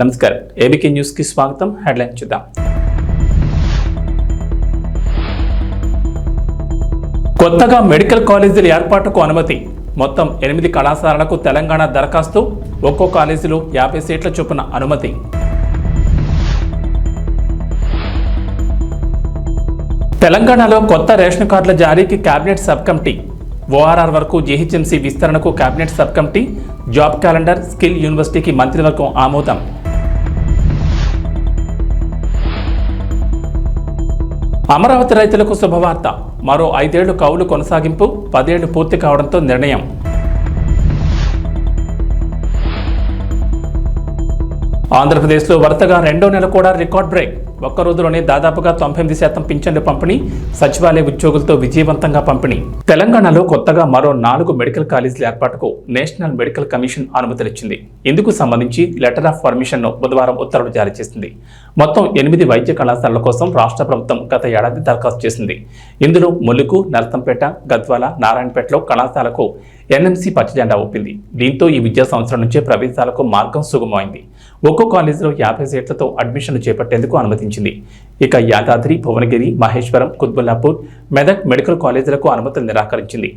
నమస్కారం ABK news కి స్వాగతం. హెడ్లైన్ చూద్దాం. కొత్తగా మెడికల్ కాలేజీల ఏర్పాటుకు అనుమతి. మొత్తం 8 కళాశాలలకు తెలంగాణ దరఖాస్తు. ఒక్కో కాలేజీలో 50 సీట్ల చొప్పున అనుమతి. తెలంగాణలో కొత్త రేషన్ కార్డుల జారీకి కేబినెట్ సబ్ కమిటీ. ఓఆర్ఆర్ వరకు జీహెచ్ఎంసీ విస్తరణకు cabinet sub committee. Job calendar, skill యూనివర్సిటీకి మంత్రివర్గం ఆమోదం. అమరావతి రైతులకు శుభవార్త. మరో 5 ఏళ్లు కౌలు కొనసాగింపు. 10 ఏళ్లు పూర్తి కావడంతో నిర్ణయం. ఆంధ్రప్రదేశ్లో వరుసగా 2వ నెల కూడా రికార్డ్ బ్రేక్. ఒక్క రోజులోనే దాదాపుగా 98% పింఛన్లు పంపిణీ. సచివాలయ ఉద్యోగులతో విజయవంతంగా పంపిణీ. తెలంగాణలో కొత్తగా మరో 4 మెడికల్ కాలేజీల ఏర్పాటుకు నేషనల్ మెడికల్ కమిషన్ అనుమతులిచ్చింది. ఇందుకు సంబంధించి లెటర్ ఆఫ్ పర్మిషన్ ను బుధవారం ఉత్తర్వులు జారీ చేసింది. మొత్తం 8 వైద్య కళాశాలల కోసం రాష్ట్ర ప్రభుత్వం గత ఏడాది దరఖాస్తు చేసింది. ఇందులో ములుగు, నర్సంపేట, గద్వాల, నారాయణపేటలో కళాశాలకు ఎన్ఎంసీ పచ్చజెండా ఊపింది. దీంతో ఈ విద్యా సంవత్సరం నుంచే ప్రవేశాలకు మార్గం సుగమమైంది. ఒక్కో కాలేజీలో 50 సీట్లతో అడ్మిషన్లు చేపట్టేందుకు అనుమతించింది. ఇక యాదాద్రి, భువనగిరి, మహేశ్వరం, కుత్బుల్లాపూర్, మెదక్ మెడికల్ కాలేజీలకు అనుమతులు నిరాకరించింది.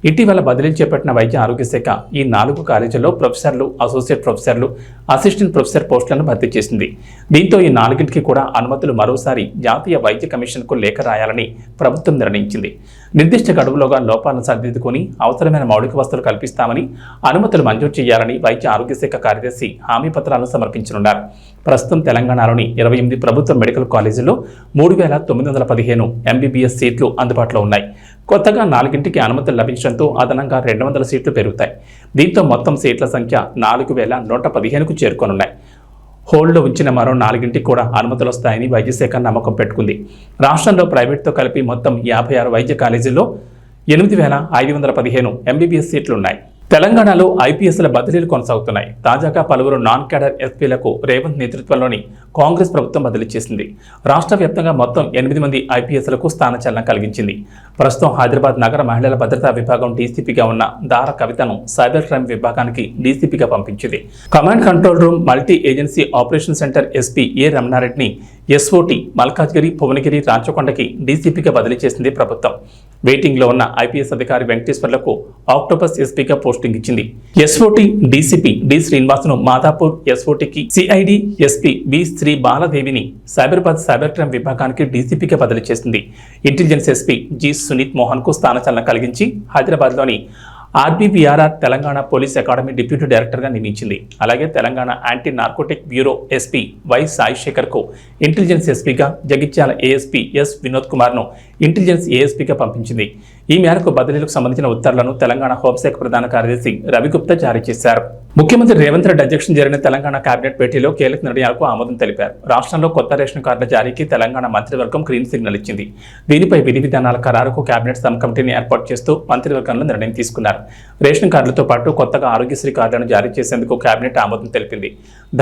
ఇటీవల బదిలీలు చేపట్టిన వైద్య ఆరోగ్య శాఖ ఈ 4 కాలేజీల్లో ప్రొఫెసర్లు, అసోసియేట్ ప్రొఫెసర్లు, అసిస్టెంట్ ప్రొఫెసర్ పోస్టులను భర్తీ చేసింది. దీంతో ఈ 4కి కూడా అనుమతులు మరోసారి జాతీయ వైద్య కమిషన్కు లేఖ రాయాలని ప్రభుత్వం నిర్ణయించింది. నిర్దిష్ట గడువులోగా లోపాలను సరిదిద్దుకుని అవసరమైన మౌలిక వసతులు కల్పిస్తామని, అనుమతులు మంజూరు చేయాలని వైద్య ఆరోగ్య శాఖ కార్యదర్శి హామీ పత్రాలను సమర్పించనున్నారు. ప్రస్తుతం తెలంగాణలోని 28 ప్రభుత్వ మెడికల్ కాలేజీల్లో 3,915 ఎంబీబీఎస్ సీట్లు అందుబాటులో ఉన్నాయి. కొత్తగా 4కి అనుమతులు లభించడంతో అదనంగా 200 సీట్లు పెరుగుతాయి. దీంతో మొత్తం సీట్ల సంఖ్య 4,115కు చేరుకోనున్నాయి. హోల్డ్లో ఉంచిన మరో 4కి కూడా అనుమతులు వస్తాయని వైద్యశాఖ నమ్మకం పెట్టుకుంది. రాష్ట్రంలో ప్రైవేట్తో కలిపి మొత్తం 56 వైద్య కాలేజీల్లో 8,515 ఎంబీబీఎస్ సీట్లున్నాయి. తెలంగాణలో ఐపీఎస్ల బదిలీలు కొనసాగుతున్నాయి. తాజాగా పలువురు నాన్ క్యాడర్ ఎస్పీలకు రేవంత్ నేతృత్వంలోని కాంగ్రెస్ ప్రభుత్వం బదిలీ చేసింది. రాష్ట్ర వ్యాప్తంగా మొత్తం 8 మంది ఐపీఎస్లకు స్థానచలనం కలిగించింది. ప్రస్తుతం హైదరాబాద్ నగర మహిళల భద్రతా విభాగం డీసీపీగా ఉన్న దార కవితను సైబర్ క్రైమ్ విభాగానికి డీసీపీగా పంపించింది. Command control room multi agency operation centre SP A రమణారెడ్డిని ఎస్ఓటీ మల్కాజ్గిరి, భువనగిరి, రాచకొండకి డీసీపీగా బదిలీ చేసింది ప్రభుత్వం. వెయిటింగ్లో ఉన్న ఐపీఎస్ అధికారి వెంకటేశ్వర్లకు ఆక్టోపస్ ఎస్పీగా పోస్టింగ్ ఇచ్చింది. ఎస్ఓటీ డీసీపీ డి శ్రీనివాస్ను మాదాపూర్, ఎస్ఓటీకి సిఐడి ఎస్పీ బి శ్రీ బాలదేవిని సైబరాబాద్ సైబర్ క్రైమ్ విభాగానికి డీసీపీగా బదిలీ చేసింది. ఇంటెలిజెన్స్ ఎస్పీ జి సునీత్ మోహన్కు స్థానచలనం కలిగించి హైదరాబాద్లోని RBVRR Telangana police academy deputy డైరెక్టర్గా నియమించింది. అలాగే Telangana anti narcotic bureau SP why Sai శేఖర్కు ఇంటెలిజెన్స్ ఎస్పీగా, జగిత్యాల ఏఎస్పీ ఎస్ వినోద్ కుమార్ను ఇంటెలిజెన్స్ ఏఎస్పీగా పంపించింది. ఈ మేరకు బదిలీలకు సంబంధించిన ఉత్తర్వులను తెలంగాణ హోంశాఖ ప్రధాన కార్యదర్శి రవిగుప్తా జారీ చేశారు. ముఖ్యమంత్రి రేవంత్ రెడ్డి అధ్యక్షతన జరిగిన తెలంగాణ కేబినెట్ భేటీలో కీలక నిర్ణయాలకు ఆమోదం తెలిపారు. రాష్ట్రంలో కొత్త రేషన్ కార్డుల జారీకి తెలంగాణ మంత్రివర్గం గ్రీన్ సిగ్నల్ ఇచ్చింది. దీనిపై విధి విధానాల ఖరారుకు కేబినెట్ సబ్ కమిటీని ఏర్పాటు చేస్తూ మంత్రివర్గంలో నిర్ణయం తీసుకున్నారు. రేషన్ కార్డులతో పాటు కొత్తగా ఆరోగ్యశ్రీ కార్డులను జారీ చేసేందుకు కేబినెట్ ఆమోదం తెలిపింది.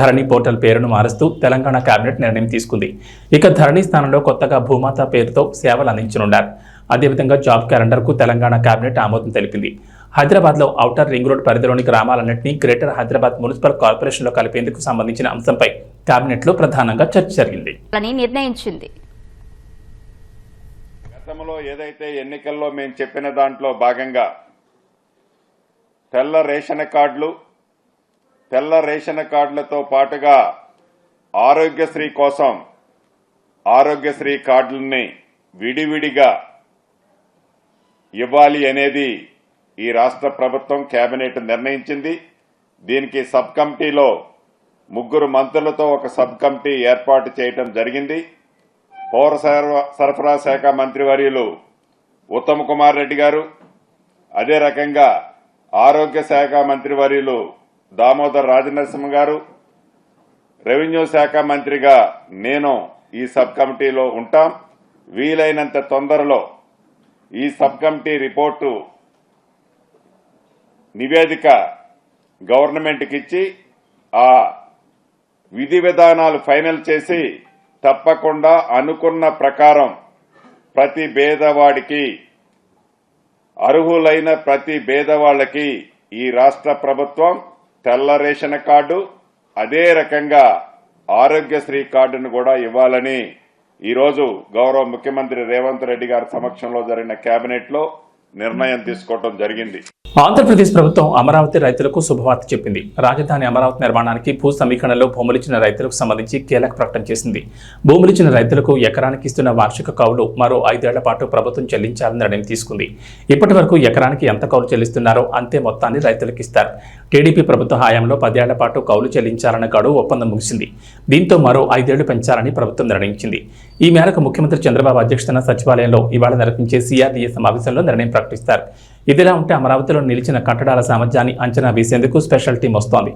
ధరణి పోర్టల్ పేరును మారుస్తూ తెలంగాణ కేబినెట్ నిర్ణయం తీసుకుంది. ఇక ధరణి స్థానంలో కొత్తగా భూమాత పేరుతో సేవలు అందించనున్నారు. అదేవిధంగా జాబ్ క్యాలెండర్కు తెలంగాణ కేబినెట్ ఆమోదం తెలిపింది. హైదరాబాద్లో ఔటర్ రింగ్ రోడ్ పరిధిలోని గ్రామాలన్నింటినీ గ్రేటర్ హైదరాబాద్ మున్సిపల్ కార్పొరేషన్లో కలిపేందుకు సంబంధించిన అంశంపై కేబినెట్లో ప్రధానంగా చర్చ జరిగింది. నిర్ణయించింది. గతంలో ఏదైతే ఎన్నికల్లో మేము చెప్పిన దాంట్లో భాగంగా తెల్ల రేషన్ కార్డులతో పాటుగా ఆరోగ్యశ్రీ కోసం ఆరోగ్యశ్రీ కార్డులని విడివిడిగా ఇవ్వాలి అనేది ఈ రాష్ట్ర ప్రభుత్వం కేబినెట్ నిర్ణయించింది. దీనికి సబ్ కమిటీలో 3 మంత్రులతో ఒక సబ్ కమిటీ ఏర్పాటు చేయడం జరిగింది. పౌర సరఫరా శాఖ మంత్రివర్యులు ఉత్తమ్ కుమార్ రెడ్డి గారు, అదే రకంగా ఆరోగ్య శాఖ మంత్రివర్యులు దామోదర్ రాజనరసింహ గారు, రెవెన్యూ శాఖ మంత్రిగా నేను ఈ సబ్ కమిటీలో ఉంటాం. వీలైనంత తొందరలో ఈ సబ్ కమిటీ రిపోర్టు నివేదిక గవర్నమెంట్కి ఇచ్చి ఆ విధి విధానాలు ఫైనల్ చేసి తప్పకుండా అనుకున్న ప్రకారం ప్రతి పేదవాడికి, అర్హులైన ప్రతి పేదవాళ్లకి ఈ రాష్ట్ర ప్రభుత్వం తెల్ల రేషన్ కార్డు, అదే రకంగా ఆరోగ్యశ్రీ కార్డును కూడా ఇవ్వాలని ఈరోజు గౌరవ ముఖ్యమంత్రి రేవంత్ రెడ్డి గారి సమక్షంలో జరిగిన కేబినెట్ లో నిర్ణయం తీసుకోవడం జరిగింది. ఆంధ్రప్రదేశ్ ప్రభుత్వం అమరావతి రైతులకు శుభవార్త చెప్పింది. రాజధాని అమరావతి నిర్మాణానికి భూ సమీకరణలో భూములిచ్చిన రైతులకు సంబంధించి కీలక ప్రకటన చేసింది. భూములిచ్చిన రైతులకు ఎకరానికి ఇస్తున్న వార్షిక కౌలు మరో 5 ఏళ్ల పాటు ప్రభుత్వం చెల్లించాలని నిర్ణయం తీసుకుంది. ఇప్పటి వరకు ఎకరానికి ఎంత కౌలు చెల్లిస్తున్నారో అంతే మొత్తాన్ని రైతులకు ఇస్తారు. టీడీపీ ప్రభుత్వ హయాంలో 10 ఏళ్ల పాటు కౌలు చెల్లించాలన్న గడువు ఒప్పందం ముగిసింది. దీంతో మరో 5 ఏళ్లు పెంచాలని ప్రభుత్వం నిర్ణయించింది. ఈ మేరకు ముఖ్యమంత్రి చంద్రబాబు అధ్యక్షతన సచివాలయంలో ఇవాళ నిర్వహించే CRDA సమావేశంలో నిర్ణయం ప్రకటిస్తారు. ఇదిలా ఉంటే అమరావతిలో నిలిచిన కట్టడాల సామర్థ్యాన్ని అంచనా వేసేందుకు స్పెషల్ టీం వస్తోంది.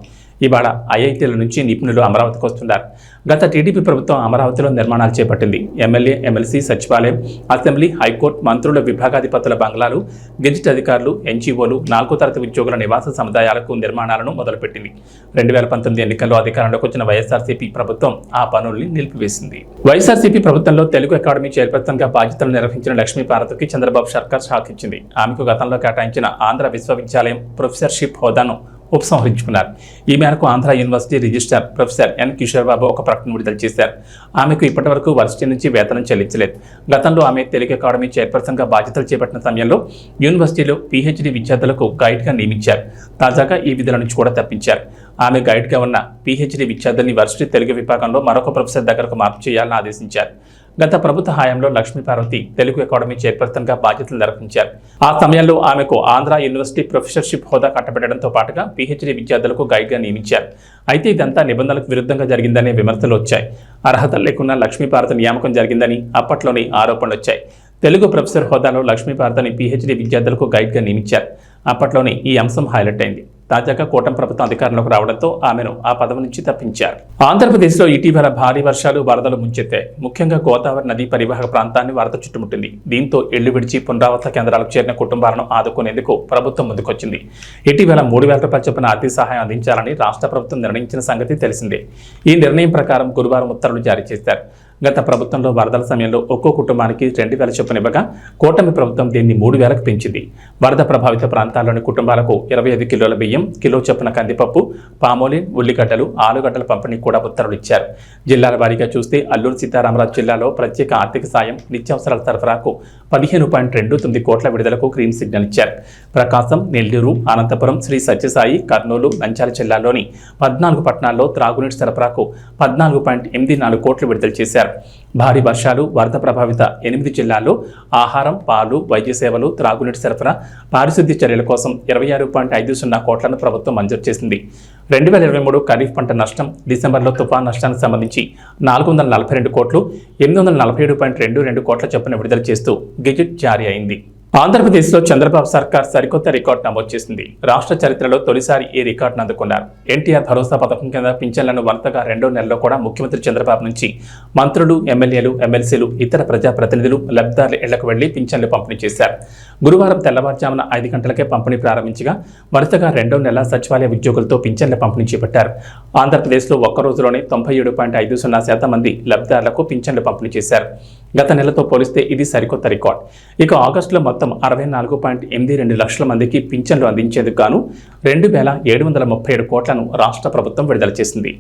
ఇవాళ ఐఐటీల నుంచి నిపుణులు అమరావతికి వస్తున్నారు. గత టీడీపీ ప్రభుత్వం అమరావతిలో నిర్మాణాలు చేపట్టింది. ఎమ్మెల్యే, ఎమ్మెల్సీ, సచివాలయం, అసెంబ్లీ, హైకోర్టు, మంత్రుల విభాగాధిపతుల బంగ్లాలు, గెజిట్ అధికారులు, ఎన్జీఓలు, 4వ తరగతి ఉద్యోగుల నివాస సముదాయాలకు నిర్మాణాలను మొదలుపెట్టింది. 2019 ఎన్నికల్లో అధికారంలోకి వచ్చిన వైఎస్ఆర్సీపీ ప్రభుత్వం ఆ పనుల్ని నిలిపివేసింది. వైఎస్ఆర్సీపీ ప్రభుత్వంలో తెలుగు అకాడమీ చైర్పర్సన్ గా బాధ్యతలు నిర్వహించిన లక్ష్మీపార్వతికి చంద్రబాబు సర్కార్ షాక్ ఇచ్చింది. ఆమెకు గతంలో కేటాయించిన ఆంధ్ర విశ్వవిద్యాలయం ప్రొఫెసర్షిప్ హోదాను ఉపసంహరించుకున్నారు. ఈ మేరకు Andhra university registrar professor N Kishore Babu ఒక ప్రకటన విడుదల చేశారు. ఆమెకు ఇప్పటి వరకు వర్సిటీ నుంచి వేతనం చెల్లించలేదు. గతంలో ఆమె తెలుగు అకాడమీ చైర్పర్సన్ గా బాధ్యతలు చేపట్టిన సమయంలో యూనివర్సిటీలో PhD విద్యార్థులకు గైడ్ గా నియమించారు. తాజాగా ఈ విధుల నుంచి కూడా తప్పించారు. ఆమె గైడ్ గా ఉన్న PhD విద్యార్థుల్ని వర్సిటీ తెలుగు విభాగంలో మరొక ప్రొఫెసర్ దగ్గరకు మార్పు చేయాలని ఆదేశించారు. గత ప్రభుత్వ హయాంలో లక్ష్మీపార్వతి తెలుగు అకాడమీ చైర్పర్సన్ గా బాధ్యతలు నిర్వహించారు. ఆ సమయంలో ఆమెకు ఆంధ్ర యూనివర్సిటీ ప్రొఫెసర్షిప్ హోదా కట్టబెట్టడంతో పాటుగా PhD విద్యార్థులకు గైడ్ గా నియమించారు. అయితే ఇదంతా నిబంధనలకు విరుద్ధంగా జరిగిందనే విమర్శలు వచ్చాయి. అర్హత లేకున్నా లక్ష్మీపార్వతి నియామకం జరిగిందని అప్పట్లోనే ఆరోపణలు వచ్చాయి. తెలుగు ప్రొఫెసర్ హోదాలో లక్ష్మీపార్వతిని PhD విద్యార్థులకు గైడ్ గా నియమించారు. అప్పట్లోనే ఈ అంశం హైలైట్ అయింది. తాజాగా కూటమి ప్రభుత్వం అధికారంలోకి రావడంతో ఆమెను ఆ పదవి నుంచి తప్పించారు. ఆంధ్రప్రదేశ్లో ఇటీవల భారీ వర్షాలు, వరదలు ముంచెత్తాయి. ముఖ్యంగా గోదావరి నదీ పరివాహక ప్రాంతాన్ని వరద చుట్టుముట్టింది. దీంతో ఇళ్లు విడిచి పునరావాస కేంద్రాలకు చేరిన కుటుంబాలను ఆదుకునేందుకు ప్రభుత్వం ముందుకొచ్చింది. ఇటీవల 3,000 రూపాయల చొప్పున ఆర్థిక సహాయం అందించాలని రాష్ట్ర ప్రభుత్వం నిర్ణయించిన సంగతి తెలిసిందే. ఈ నిర్ణయం ప్రకారం గురువారం ఉత్తర్వులు జారీ చేశారు. గత ప్రభుత్వంలో వరదల సమయంలో ఒక్కో కుటుంబానికి 2,000 చొప్పున ఇవ్వగా కూటమి ప్రభుత్వం దీన్ని 3,000కు పెంచింది. వరద ప్రభావిత ప్రాంతాల్లోని కుటుంబాలకు 25 కిలోల బియ్యం, కిలో చొప్పున కందిపప్పు, పామోలిన్, ఉల్లిగడ్డలు, ఆలుగడ్డల పంపిణీ కూడా ఉత్తర్వులు ఇచ్చారు. జిల్లాల వారీగా చూస్తే అల్లూరు సీతారామరాజు జిల్లాలో ప్రత్యేక ఆర్థిక సాయం, నిత్యావసరాల సరఫరాకు 15.29 కోట్ల విడుదలకు గ్రీన్ సిగ్నల్ ఇచ్చారు. ప్రకాశం, నెల్లూరు, అనంతపురం, శ్రీ సత్యసాయి, కర్నూలు, నంద్యాల జిల్లాల్లోని 14 పట్టణాల్లో త్రాగునీటి సరఫరాకు 14.84 కోట్లు విడుదల చేశారు. భారీ వర్షాలు, వరద ప్రభావిత 8 జిల్లాల్లో ఆహారం, పాలు, వైద్య సేవలు, త్రాగునీటి సరఫరా, పారిశుద్ధ్య చర్యల కోసం 26.50 కోట్లను ప్రభుత్వం మంజూరు చేసింది. 2023 ఖరీఫ్ పంట నష్టం, డిసెంబర్లో తుఫాన్ నష్టానికి సంబంధించి 442 కోట్లు, 847.22 కోట్ల చొప్పున విడుదల చేస్తూ గెజిట్ జారీ అయింది. ఆంధ్రప్రదేశ్లో చంద్రబాబు సర్కార్ సరికొత్త రికార్డు నమోదు చేసింది. రాష్ట్ర చరిత్రలో తొలిసారి ఈ రికార్డును అందుకున్నారు. ఎన్టీఆర్ భరోసా పథకం కింద పింఛన్లను వరుసగా 2వ నెలలో కూడా ముఖ్యమంత్రి చంద్రబాబు నుంచి మంత్రులు, ఎమ్మెల్యేలు, ఎమ్మెల్సీలు, ఇతర ప్రజాప్రతినిధులు లబ్ధిదారుల ఇళ్లకు వెళ్లి పింఛన్లు పంపిణీ చేశారు. గురువారం తెల్లవారుజామున 5 గంటలకే పంపిణీ ప్రారంభించగా వరుసగా 2వ నెల సచివాలయ ఉద్యోగులతో పింఛన్ల పంపిణీ చేపట్టారు. ఆంధ్రప్రదేశ్లో ఒక్క రోజులోనే 97.50% మంది లబ్ధిదారులకు పింఛన్లు పంపిణీ చేశారు. గత నెలతో పోలిస్తే ఇది సరికొత్త రికార్డు. ఇక ఆగస్టులో మొత్తం 64.82 లక్షల మందికి పింఛన్లు అందించేందుకు గాను 2,737 కోట్లను రాష్ట్ర ప్రభుత్వం విడుదల చేసింది.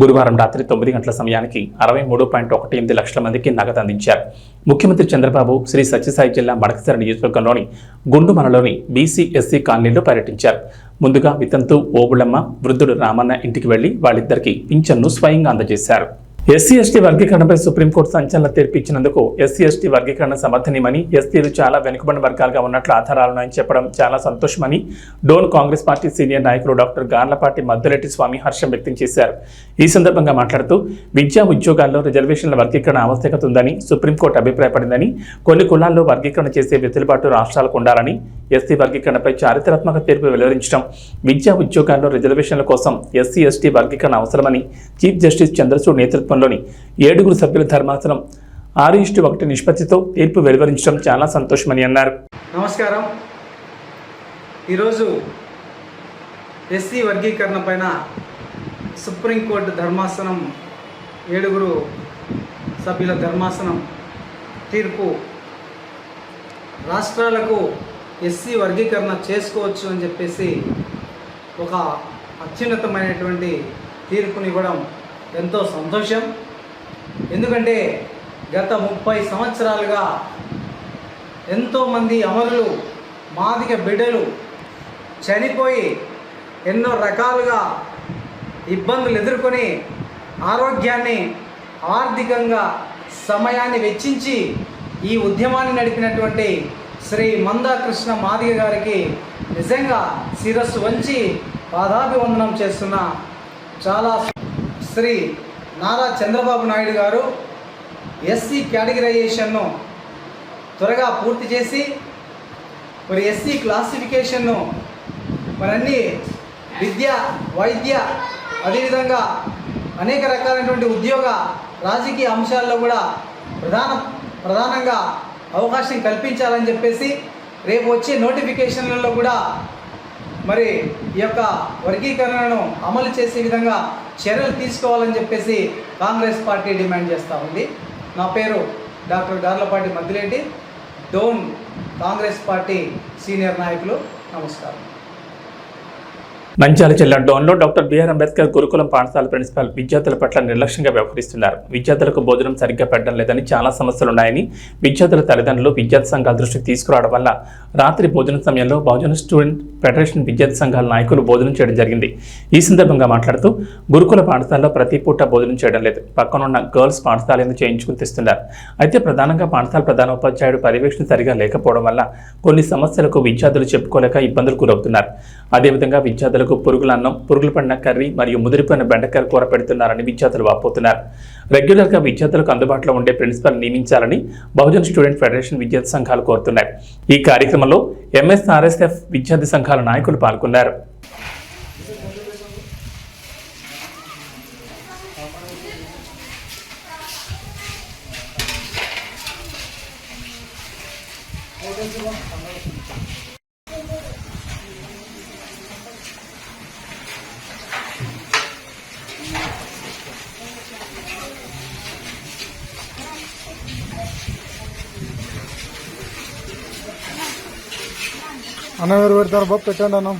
గురువారం రాత్రి 9 గంటల సమయానికి 63.18 లక్షల మందికి నగదు అందించారు. ముఖ్యమంత్రి చంద్రబాబు శ్రీ సత్యసాయి జిల్లా మడకసిర నియోజకవర్గంలోని గుండుమనలోని BC/SC కాలనీలో పర్యటించారు. ముందుగా వితంతు ఓబుళమ్మ, వృద్ధుడు రామన్న ఇంటికి వెళ్లి వాళ్ళిద్దరికీ పింఛన్ను స్వయంగా అందజేశారు. SC/ST వర్గీకరణపై సుప్రీంకోర్టు సంచలన తీర్పు ఇచ్చినందుకు SC/ST వర్గీకరణ సమర్థనీయమని, ఎస్టీలు చాలా వెనుకబడిన వర్గాలుగా ఉన్నట్లు ఆధారాలున్నాయని చెప్పడం చాలా సంతోషమని డోన్ కాంగ్రెస్ పార్టీ సీనియర్ నాయకులు డాక్టర్ గార్లపాటి మద్దులెట్టి స్వామి హర్షం వ్యక్తం చేశారు. ఈ సందర్భంగా మాట్లాడుతూ విద్యా ఉద్యోగాల్లో రిజర్వేషన్ల వర్గీకరణ ఆవశ్యకత ఉందని సుప్రీంకోర్టు అభిప్రాయపడిందని, కొన్ని కులాల్లో వర్గీకరణ చేసే వెసులుబాటు రాష్ట్రాలకు ఉండాలని, SC వర్గీకరణపై చారిత్రాత్మక తీర్పు వెలువరించడం, విద్యా ఉద్యోగాల్లో రిజర్వేషన్ల కోసం SC/ST వర్గీకరణ అవసరమని చీఫ్ జస్టిస్ చంద్రచూడ్ నేతృత్వంలోని 7 సభ్యుల ధర్మాసనం 6:1 నిష్పత్తితో తీర్పు వెలువరించడం చాలా సంతోషమని అన్నారు. నమస్కారం. ఈరోజు SC వర్గీకరణ పైన సుప్రీంకోర్టు ధర్మాసనం 7 సభ్యుల ధర్మాసనం తీర్పు రాష్ట్రాలకు SC వర్గీకరణ చేసుకోవచ్చు అని చెప్పేసి ఒక అత్యున్నతమైనటువంటి తీర్పునివ్వడం ఎంతో సంతోషం. ఎందుకంటే గత 30 సంవత్సరాలుగా ఎంతోమంది అమరులు, మాదిగ బిడ్డలు చనిపోయి ఎన్నో రకాలుగా ఇబ్బందులు ఎదుర్కొని ఆరోగ్యాన్ని, ఆర్థికంగా సమయాన్ని వెచ్చించి ఈ ఉద్యమాన్ని నడిపినటువంటి శ్రీ మందాకృష్ణ మాదిగ గారికి నిజంగా శిరస్సు వంచి పాదాభివందనం చేస్తున్న చాలా శ్రీ నారా చంద్రబాబు నాయుడు గారు ఎస్సీ కేటగిరైజేషన్ను త్వరగా పూర్తి చేసి మరి ఎస్సీ క్లాసిఫికేషన్ను మరన్నీ విద్య, వైద్య, అదేవిధంగా అనేక రకాలైనటువంటి ఉద్యోగ, రాజకీయ అంశాల్లో కూడా ప్రధానంగా అవకాశం కల్పించాలని చెప్పేసి రేపు వచ్చే నోటిఫికేషన్లలో కూడా మరి ఈ యొక్క వర్గీకరణను అమలు చేసే విధంగా చర్యలు తీసుకోవాలని చెప్పేసి కాంగ్రెస్ పార్టీ డిమాండ్ చేస్తూ ఉంది. నా పేరు doctor Garlapati Maddireddy, Dhone Congress party senior నాయకులు. నమస్కారం. నంద్యాల జిల్లా డోన్లో డాక్టర్ బిఆర్ అంబేద్కర్ గురుకులం పాఠశాల ప్రిన్సిపాల్ విద్యార్థుల పట్ల నిర్లక్ష్యంగా వ్యవహరిస్తున్నారు. విద్యార్థులకు భోజనం సరిగ్గా పెట్టడం లేదని, చాలా సమస్యలున్నాయని విద్యార్థుల తల్లిదండ్రులు విద్యార్థి సంఘాల దృష్టికి తీసుకురావడం వల్ల రాత్రి భోజన సమయంలో బహుజన స్టూడెంట్ ఫెడరేషన్ విద్యార్థి సంఘాల నాయకులు భోజనం చేయడం జరిగింది. ఈ సందర్భంగా మాట్లాడుతూ గురుకుల పాఠశాలలో ప్రతి పూట భోజనం చేయడం లేదు, పక్కనున్న గర్ల్స్ పాఠశాల ఎందుకు చేయించుకుని తెస్తున్నారు. అయితే ప్రధానంగా పాఠశాల ప్రధానోపాధ్యాయుడు పర్యవేక్షణ సరిగా లేకపోవడం వల్ల కొన్ని సమస్యలకు విద్యార్థులు చెప్పుకోలేక ఇబ్బందులు గురవుతున్నారు. అదేవిధంగా విద్యార్థులకు పురుగుల అన్నం, పురుగులు పడిన కర్రీ మరియు ముదిరిపోయిన బెండకాయ కూర పెడుతున్నారని విద్యార్థులు వాపోతున్నారు. రెగ్యులర్గా విద్యార్థులకు అందుబాటులో ఉండే ప్రిన్సిపల్ నియమించాలని బహుజన్ స్టూడెంట్ ఫెడరేషన్ విద్యార్థి సంఘాలు కోరుతున్నాయి. ఈ కార్యక్రమంలో ఎంఎస్ఆర్ఎస్ఎఫ్ విద్యార్థి సంఘాల నాయకులు పాల్గొన్నారు. అన్నం ఎవరు పెడతారు బాబు? పెట్టండి అన్నం.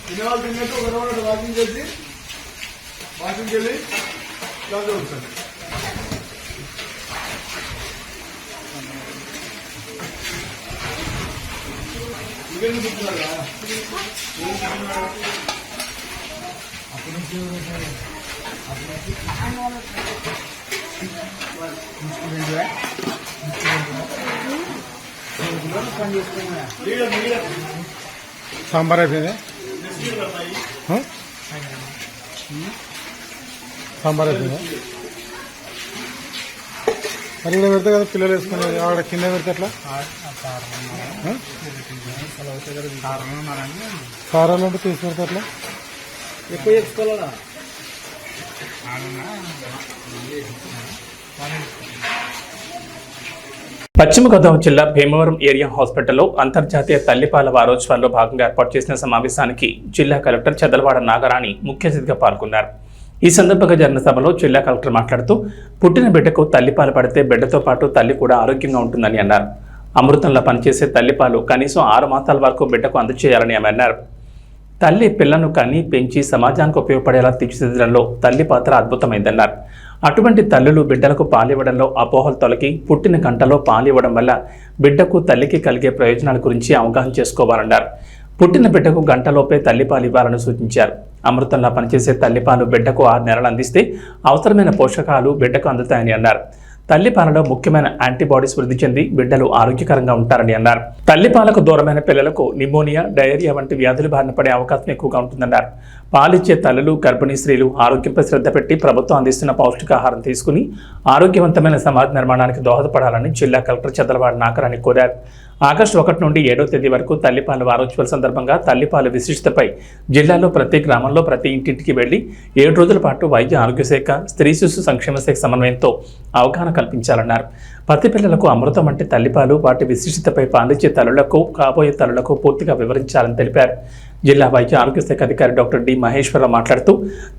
తినేవాళ్ళు తిన్నట్టు ఒక రౌండ్ వాకింగ్ చేసి వాకింగ్కి వెళ్ళి క్లాస్ వస్తుంది. ఇవన్నీ చెప్తున్నారు కదా అప్పటి నుంచి సాంబార్ అయిపోయింది. సాంబార్ అయిపోయింది. మరి ఇక్కడ పెడితే కదా పిల్లలు వేసుకునేది, ఆవిడ కింద పెడితే ఎట్లా? కారాలంటే తీసి పెడితే ఎట్లా? ఎక్కువ చేసుకోవాలా? పశ్చిమ గోదావరి జిల్లా భీమవరం ఏరియా హాస్పిటల్లో అంతర్జాతీయ తల్లిపాల వారోత్సవాల్లో భాగంగా ఏర్పాటు చేసిన సమావేశానికి జిల్లా కలెక్టర్ చదలవాడ నాగరాణి ముఖ్య అతిథిగా పాల్గొన్నారు. ఈ సందర్భంగా జరిగిన సభలో జిల్లా కలెక్టర్ మాట్లాడుతూ పుట్టిన బిడ్డకు తల్లిపాలు పడితే బిడ్డతో పాటు తల్లి కూడా ఆరోగ్యంగా ఉంటుందని అన్నారు. అమృతంలో పనిచేసే తల్లిపాలు కనీసం 6 మాసాల వరకు బిడ్డకు అందజేయాలని ఆమె అన్నారు. తల్లి పిల్లను కని పెంచి సమాజానికి ఉపయోగపడేలా తీర్చిదిద్దడంలో తల్లి పాత్ర అద్భుతమైందన్నారు. అటువంటి తల్లులు బిడ్డలకు పాలివ్వడంలో అపోహలు తొలగి పుట్టిన గంటలో పాలివ్వడం వల్ల బిడ్డకు తల్లికి కలిగే ప్రయోజనాల గురించి అవగాహన చేసుకోవాలన్నారు. పుట్టిన బిడ్డకు గంటలోపే తల్లిపాలు ఇవ్వాలని సూచించారు. అమృతంలా పనిచేసే తల్లిపాలు బిడ్డకు 6 నెలలు అందిస్తే అవసరమైన పోషకాలు బిడ్డకు అందుతాయని అన్నారు. తల్లిపాలలో ముఖ్యమైన యాంటీబాడీస్ వృద్ధి చెంది బిడ్డలు ఆరోగ్యకరంగా ఉంటారని అన్నారు. తల్లిపాలకు దూరమైన పిల్లలకు నిమోనియా, డయేరియా వంటి వ్యాధులు బారిన పడే అవకాశం ఎక్కువగా ఉంటుందన్నారు. పాలిచ్చే తల్లులు, గర్భిణీ స్త్రీలు ఆరోగ్యంపై శ్రద్ధ పెట్టి ప్రభుత్వం అందిస్తున్న పౌష్టికాహారం తీసుకుని ఆరోగ్యవంతమైన సమాజ నిర్మాణానికి దోహదపడాలని జిల్లా కలెక్టర్ చదలవాడ నాగరాణి కోరారు. ఆగస్టు 1 నుండి 7వ తేదీ వరకు తల్లిపాల వారోత్సవాల సందర్భంగా తల్లిపాల విశిష్టతపై జిల్లాలో ప్రతి గ్రామంలో ప్రతి ఇంటింటికి వెళ్లి 7 రోజుల పాటు వైద్య ఆరోగ్య శాఖ, స్త్రీ శిశు సంక్షేమ శాఖ సమన్వయంతో అవగాహన కల్పించాలన్నారు. ప్రతి పిల్లలకు అమృతం అంటే తల్లిపాలు, వాటి విశిష్టతపై పాలిచ్చే తల్లులకు, కాబోయే తల్లులకు పూర్తిగా వివరించాలని తెలిపారు. జిల్లా వైద్య ఆరోగ్య శాఖ అధికారి డాక్టర్ డి మహేశ్వరరావు మాట్లాడుతూ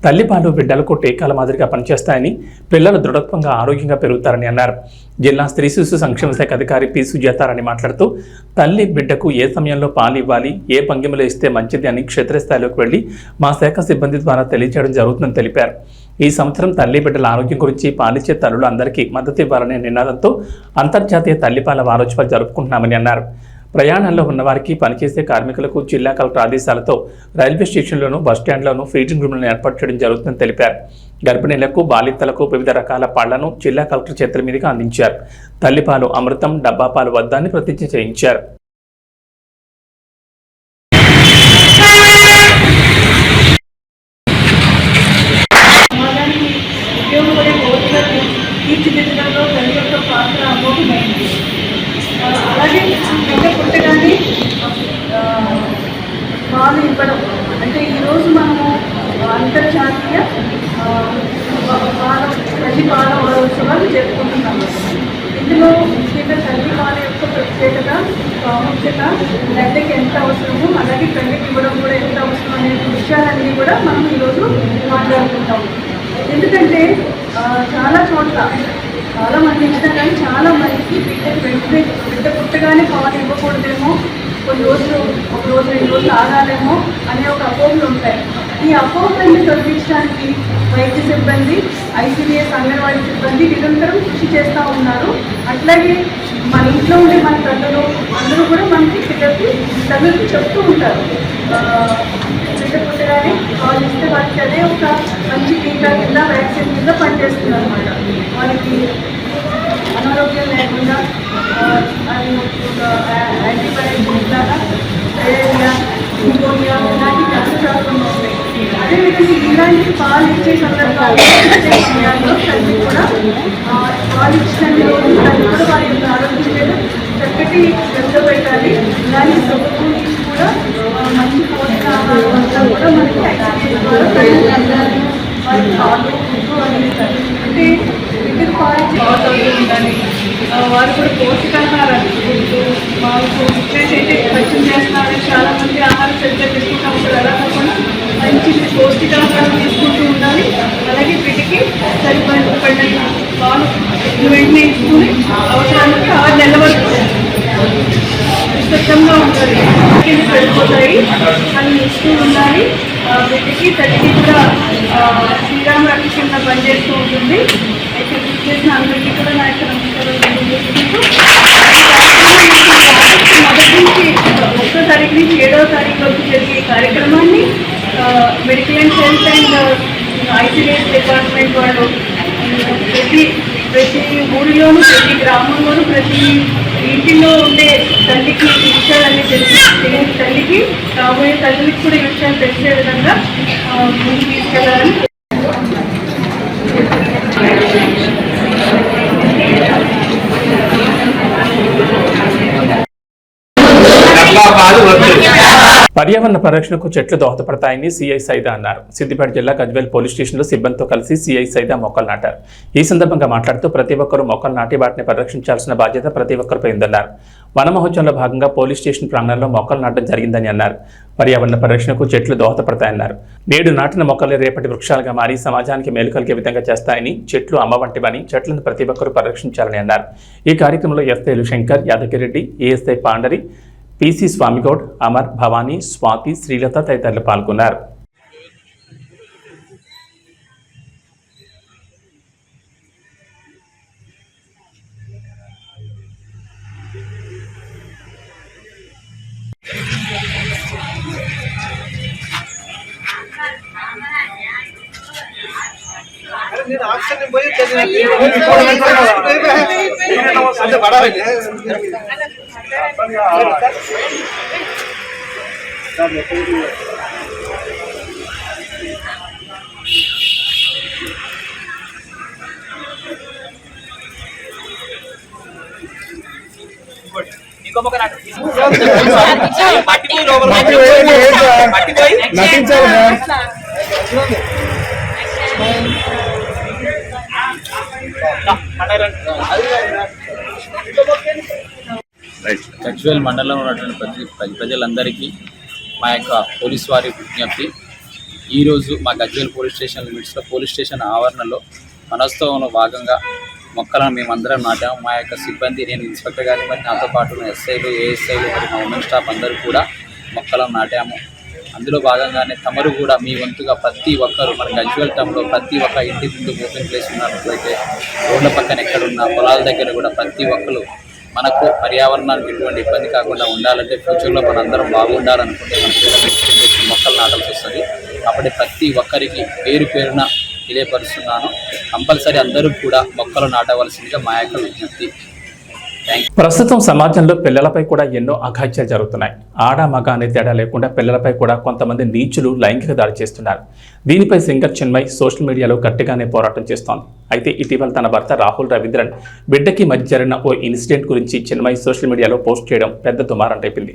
తల్లిపాలు బిడ్డలకు టీకాల మాదిరిగా పనిచేస్తాయని, పిల్లలు దృఢత్వంగా ఆరోగ్యంగా పెరుగుతారని అన్నారు. జిల్లా స్త్రీ శిశు సంక్షేమ శాఖ అధికారి పి సుజాతారాణి మాట్లాడుతూ తల్లి బిడ్డకు ఏ సమయంలో పాలు ఇవ్వాలి, ఏ భంగిమలో ఇస్తే మంచిది అని క్షేత్రస్థాయిలోకి వెళ్లి మా శాఖ సిబ్బంది ద్వారా తెలియజేయడం జరుగుతుందని తెలిపారు. ఈ సంవత్సరం తల్లి బిడ్డల ఆరోగ్యం గురించి పాలిచ్చే తల్లులు అందరికీ మద్దతు ఇవ్వాలనే నినాదంతో అంతర్జాతీయ తల్లిపాల వారోత్సవాలు జరుపుకుంటున్నామని అన్నారు. ప్రయాణాల్లో ఉన్నవారికి, పనిచేసే కార్మికులకు జిల్లా కలెక్టర్ ఆదేశాలతో రైల్వే స్టేషన్లోనూ, బస్టాండ్లోనూ ఫీడింగ్ రూమ్లను ఏర్పాటు చేయడం జరుగుతుందని తెలిపారు. గర్భిణీలకు, బాలింతలకు వివిధ రకాల పళ్లను జిల్లా కలెక్టర్ చేతుల మీదుగా అందించారు. తల్లిపాలు అమృతం, డబ్బా పాలు వద్దని ప్రతిజ్ఞ చేయించారు. తీర్చిదిద్దడంలో తల్లి యొక్క పాత్ర అమోఘమైంది. అలాగే బిడ్డ పుట్టగానే పాలు ఇవ్వడం అంటే ఈరోజు మనము అంతర్జాతీయ తల్లి పాల వారోత్సవాలు జరుపుకుంటున్నాము. ఇందులో ముఖ్యంగా తల్లి పాల యొక్క ప్రత్యేకత, ప్రాముఖ్యత, బిడ్డకి ఎంత అవసరమో అలాగే తల్లికి ఇవ్వడం కూడా ఎంత అవసరం అనే విషయాలన్నీ కూడా మనం ఈరోజు మాట్లాడుకుంటాము. ఎందుకంటే చాలా చోట్ల చాలామంది ఇచ్చినా కానీ చాలా మందికి బిడ్డ పుట్టగానే పాలు ఇవ్వకూడదేమో, కొన్ని రోజులు, 1 రోజు 2 రోజులు ఆగాలేమో అనే ఒక అపోహలు ఉంటాయి. ఈ అపోహలన్నీ తొలగించడానికి వైద్య సిబ్బంది, ఐసీడీఎస్, అంగన్వాడీ సిబ్బంది నిరంతరం కృషి చేస్తూ ఉన్నారు. అట్లాగే మన ఇంట్లో ఉండే మన తల్లులు అందరూ కూడా మనకి తల్లులకి చెప్తూ ఉంటారు. బిడ్డ పుట్టగానే పాలు ఇస్తే వాటికి అదే ఒక మంచి టీకా కింద, వ్యాక్సిన్ కింద పనిచేస్తుంది అనమాట. వాళ్ళకి అనారోగ్యం లేకుండా అది ఒక యాంటీబయాటిక్ లాగా డయేరియా, న్యూమోనియా ఇలాంటి కష్టశాస్త్రం వస్తాయి. అదేవిధంగా ఇలాంటి పాలు ఇచ్చే సందర్భాల్లో సమయాల్లో తల్లి కూడా పాలు ఇచ్చిన రోజు తల్లి కూడా వారి యొక్క ఆరోగ్యం చక్కటి శ్రద్ధ పెట్టాలి. ఇలాంటి ప్రభుత్వం నుంచి కూడా మంచి పోషకాహారం అంతా కూడా మనకి యాక్సిడెంట్ ద్వారా వారి పాలు, గుడ్డు అందిస్తారు. అంటే బిడ్డకు పాలు ఉండాలి. వారు కూడా పోషకాహారాలు, గుడ్డు, మాంసం ఇచ్చేసి ఖర్చు చేస్తున్నారని చాలామంది ఆహారం సరిగ్గా తీసుకుంటాం. అలా కాకుండా మంచి పౌష్టికాహారం తీసుకుంటూ ఉండాలి. అలాగే వీటికి సరిపడిన పాలు వెంటనే ఇచ్చుకుని అవసరానికి 6 నెలల వరకు నిశ్శబ్దంగా ఉంటుంది. కింద పడిపోతాయి, అవి ఇస్తూ ఉండాలి. వీటికి తల్లికి కూడా శ్రీరామ రక్ష కింద పనిచేస్తూ ఉంటుంది. అయితే చేసిన అందరికీ కూడా నా యొక్క నమస్కారం తెలియజేసుకుంటూ మొదటి నుంచి 1వ తారీఖు నుంచి 7వ తారీఖు వరకు జరిగే కార్యక్రమాన్ని medical and health and ICDS department వాళ్ళు ప్రతి ఊరిలోనూ, ప్రతి గ్రామంలోనూ, ప్రతి ఇంటిలో ఉండే తల్లికి ఈ విషయాలన్నీ తెలియని తల్లికి, కాబోయే తల్లికి కూడా ఈ విషయాలు తెలిసే విధంగా ముందుకు తీసుకెళ్ళాలని. పర్యావరణ పరిరక్షణకు చెట్లు దోహదపడతాయని సీఐ సైదా అన్నారు. సిద్దిపేట జిల్లా గజ్వేల్ పోలీస్ స్టేషన్లో సిబ్బందితో కలిసి సీఐ సైదా మొక్కలు నాటారు. ఈ సందర్భంగా మాట్లాడుతూ ప్రతి ఒక్కరూ మొక్కలు నాటి వాటిని పరిరక్షించాల్సిన బాధ్యత ప్రతి ఒక్కరిపై ఉందన్నారు. వన మహోత్సవంలో భాగంగా పోలీస్ స్టేషన్ ప్రాంగణంలో మొక్కలు నాటడం జరిగిందని అన్నారు. పర్యావరణ పరిరక్షణకు చెట్లు దోహదపడతాయన్నారు. నేడు నాటిన మొక్కలు రేపటి వృక్షాలుగా మారి సమాజానికి మేలు కలిగే విధంగా చేస్తాయని, చెట్లు అమ్మ వంటివని, చెట్లను ప్రతి ఒక్కరూ పరిరక్షించాలని అన్నారు. ఈ కార్యక్రమంలో ఎస్ఐలు శంకర్, యాదగిరెడ్డి, ఏఎస్ఐ పాండరి, పీసీ స్వామిగౌడ్, అమర్, భవానీ, స్వాతి, శ్రీలత తదితరులు పాల్గొన్నారు. నటించాలి గజ్వేల్ మండలంలో ఉన్నటువంటి ప్రజలందరికీ మా యొక్క పోలీస్ వారి విజ్ఞప్తి. ఈరోజు మా గజ్వేల్ పోలీస్ స్టేషన్ లిమిట్స్లో పోలీస్ స్టేషన్ ఆవరణలో మనోత్సవంలో భాగంగా మొక్కలను మేమందరం నాటాము. మా యొక్క సిబ్బంది, నేను ఇన్స్పెక్టర్ గారి మరి నాతో పాటు ఎస్ఐలు, ఏఎస్ఐలు మరి మా ఉమెన్ స్టాఫ్ అందరూ కూడా మొక్కలను నాటాము. అందులో భాగంగానే తమరు కూడా మీ వంతుగా ప్రతి ఒక్కరు మన గజ్వేల్ టౌన్లో ప్రతి ఒక్క ఇంటి ముందు ఓపెన్ ప్లేస్ ఉన్నట్లయితే రోడ్ల పక్కన ఎక్కడున్న పొలాల దగ్గర కూడా ప్రతి ఒక్కరు మనకు పర్యావరణానికి ఎటువంటి ఇబ్బంది కాకుండా ఉండాలంటే ఫ్యూచర్లో మనందరం బాగుండాలనుకుంటే మనకు మొక్కలు నాటాల్సి వస్తుంది. కాబట్టి ప్రతి ఒక్కరికి పేరు పేరున తెలియపరుస్తున్నాను. కంపల్సరీ అందరూ కూడా మొక్కలు నాటవలసిందిగా మా యొక్క విజ్ఞప్తి. ప్రస్తుతం సమాజంలో పిల్లలపై కూడా ఎన్నో అఘాయిత్యాలు జరుగుతున్నాయి. ఆడ మగ అనే తేడా లేకుండా పిల్లలపై కూడా కొంతమంది నీచులు లైంగిక దాడి చేస్తున్నారు. దీనిపై సింగర్ చిన్మయ్ సోషల్ మీడియాలో గట్టిగానే పోరాటం చేస్తోంది. అయితే ఇటీవల తన భర్త రాహుల్ రవీంద్రన్ బిడ్డకి మధ్య జరిగిన ఓ ఇన్సిడెంట్ గురించి చిన్మయ్ సోషల్ మీడియాలో పోస్ట్ చేయడం పెద్ద దుమారం రేపింది.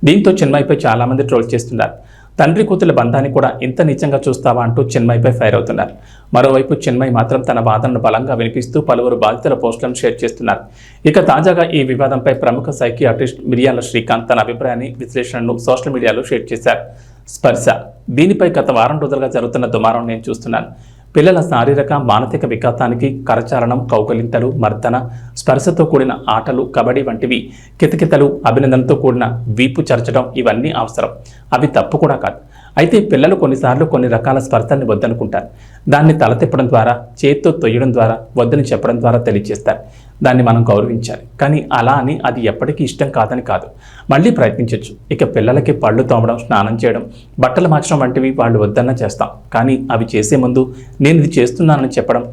దీంతో చిన్మయ్పై చాలా మంది ట్రోల్ చేస్తున్నారు. తండ్రి కూతుల బంధాన్ని కూడా ఇంత నీచంగా చూస్తావా అంటూ చిన్మయ్పై ఫైర్ అవుతున్నారు. మరోవైపు చిన్మయ్ మాత్రం తన వాదనను బలంగా వినిపిస్తూ పలువురు బాధితుల పోస్టులను షేర్ చేస్తున్నారు. ఇక తాజాగా ఈ వివాదంపై ప్రముఖ సైకియాట్రిస్ట్ మిరియాల శ్రీకాంత్ తన అభిప్రాయాన్ని, విశ్లేషణను సోషల్ మీడియాలో షేర్ చేశారు. స్పర్శ, దీనిపై గత వారం రోజులుగా జరుగుతున్న దుమారం నేను చూస్తున్నాను. పిల్లల శారీరక మానసిక వికాసానికి కరచాలనం, కౌకలింతలు, మర్దన, స్పర్శతో కూడిన ఆటలు, కబడ్డీ వంటివి, కితకితలు, అభినందనతో కూడిన వీపు చరచడం ఇవన్నీ అవసరం. అవి తప్పు కూడా కాదు. అయితే పిల్లలు కొన్నిసార్లు కొన్ని రకాల స్పర్శల్ని వద్దనుకుంటారు. దాన్ని తల తిప్పడం ద్వారా, చేత్తో తొయ్యడం ద్వారా, వద్దని చెప్పడం ద్వారా తెలియజేస్తారు. దాన్ని మనం గౌరవించాలి. కానీ అలా అని అది ఎప్పటికీ ఇష్టం కాదని కాదు. మళ్ళీ ప్రయత్నించవచ్చు. ఇక పిల్లలకి పళ్ళు తోమడం, స్నానం చేయడం, బట్టలు మార్చడం వంటివి వాళ్ళు వద్దన్నా చేస్తాం. కానీ అవి చేసే ముందు నేను ఇది చేస్తున్నానని చెప్పడం,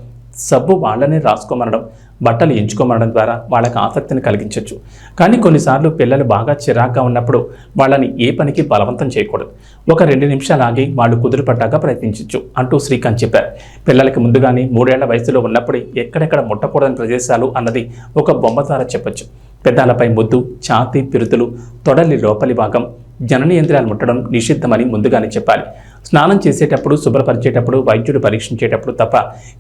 సబ్బు వాళ్ళనే రాసుకోమనడం, బట్టలు ఎంచుకోమనడం ద్వారా వాళ్ళకి ఆసక్తిని కలిగించవచ్చు. కానీ కొన్నిసార్లు పిల్లలు బాగా చిరాగ్గా ఉన్నప్పుడు వాళ్ళని ఏ పనికి బలవంతం చేయకూడదు. ఒక 2 నిమిషాలు ఆగి వాళ్ళు కుదురుపడ్డాక ప్రయత్నించవచ్చు అంటూ శ్రీకాంత్ చెప్పారు. పిల్లలకి ముందుగానే 3 ఏళ్ల వయసులో ఉన్నప్పుడే ఎక్కడెక్కడ ముట్టకూడని ప్రదేశాలు అన్నది ఒక బొమ్మ ద్వారా చెప్పొచ్చు. పెదాలపై ముద్దు, ఛాతీ, పిరుతులు, తొడలి లోపలి భాగం, జననేంద్రియాలు ముట్టడం నిషిద్ధమని ముందుగానే చెప్పాలి. స్నానం చేసేటప్పుడు, శుభ్రపరిచేటప్పుడు, వైద్యుడు పరీక్షించేటప్పుడు తప్ప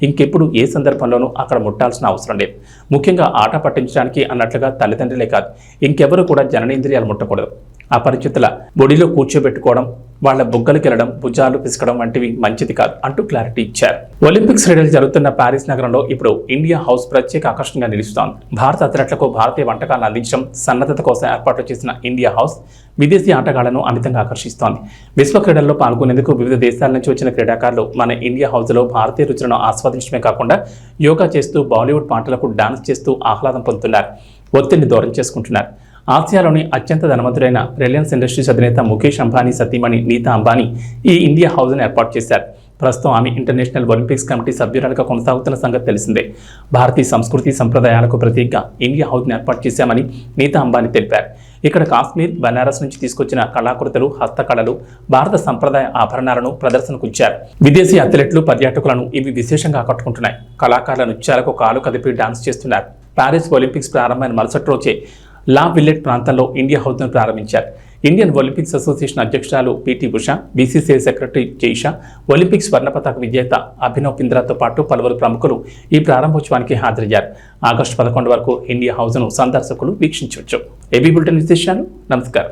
ఇంకెప్పుడు ఏ సందర్భంలోనూ అక్కడ ముట్టాల్సిన అవసరం లేదు. ముఖ్యంగా ఆట పట్టించడానికి అన్నట్లుగా తల్లిదండ్రులే కాదు, ఇంకెవరు కూడా జననేంద్రియాలు ముట్టకూడదు. అపరిచితుల బొడిలో కూర్చోబెట్టుకోవడం, వాళ్ల బుగ్గలకు వెళ్ళడం, భుజాలు పిసకడం వంటివి మంచిది కాదు అంటూ క్లారిటీ ఇచ్చారు. ఒలింపిక్స్ క్రీడలు జరుగుతున్న ప్యారిస్ నగరంలో ఇప్పుడు ఇండియా హౌస్ ప్రత్యేక ఆకర్షణగా నిలుస్తోంది. భారత అథ్లెట్లకు భారతీయ వంటకాలను అందించడం, సన్నద్ధత కోసం ఏర్పాటు చేసిన ఇండియా హౌస్ విదేశీ ఆటగాళ్లను అమితంగా ఆకర్షిస్తోంది. విశ్వ క్రీడల్లో పాల్గొనేందుకు వివిధ దేశాల నుంచి వచ్చిన క్రీడాకారులు మన ఇండియా హౌస్లో భారతీయ రుచులను ఆస్వాదించడమే కాకుండా యోగా చేస్తూ, బాలీవుడ్ పాటలకు డాన్స్ చేస్తూ ఆహ్లాదం పొందుతున్నారు. ఒత్తిడిని దూరం చేసుకుంటున్నారు. ఆసియాలోని అత్యంత ధనవంతుడైన రిలయన్స్ ఇండస్ట్రీస్ అధినేత ముఖేష్ అంబానీ సతీమణి నీతా అంబానీ ఈ ఇండియా హౌస్ను ఏర్పాటు చేశారు. ప్రస్తుతం ఆమె ఇంటర్నేషనల్ ఒలింపిక్స్ కమిటీ సభ్యురాలుగా కొనసాగుతున్న సంగతి తెలిసిందే. భారతీయ సంస్కృతి సంప్రదాయాలకు ప్రతీకగా ఇండియా హౌస్ను ఏర్పాటు చేశామని నీతా అంబానీ తెలిపారు. ఇక్కడ కాశ్మీర్, బనారస్ నుంచి తీసుకొచ్చిన కళాకృతులు, హస్తకళలు, భారత సంప్రదాయ ఆభరణాలను ప్రదర్శనకు ఉంచారు. విదేశీ అథ్లెట్లు, పర్యాటకులను ఇవి విశేషంగా ఆకట్టుకుంటున్నాయి. కళాకారుల నృత్యాలకు కాలు కదిపి డాన్స్ చేస్తున్నారు. ప్యారిస్ ఒలింపిక్స్ ప్రారంభమైన మరుసటి రోజే లా విల్లెట్ ప్రాంతంలో ఇండియా హౌస్ను ప్రారంభించారు. ఇండియన్ ఒలింపిక్స్ అసోసియేషన్ అధ్యక్షురాలు PT Usha, BCCI secretary Jay Shah, Olympics స్వర్ణ పతాక విజేత అభినవ్ బింద్రాతో పాటు పలువురు ప్రముఖులు ఈ ప్రారంభోత్సవానికి హాజరయ్యారు. ఆగస్టు 11 వరకు ఇండియా హౌస్ను సందర్శకులు వీక్షించవచ్చు. ఏబీ బులెటిన్ విశేషాలు. నమస్కారం.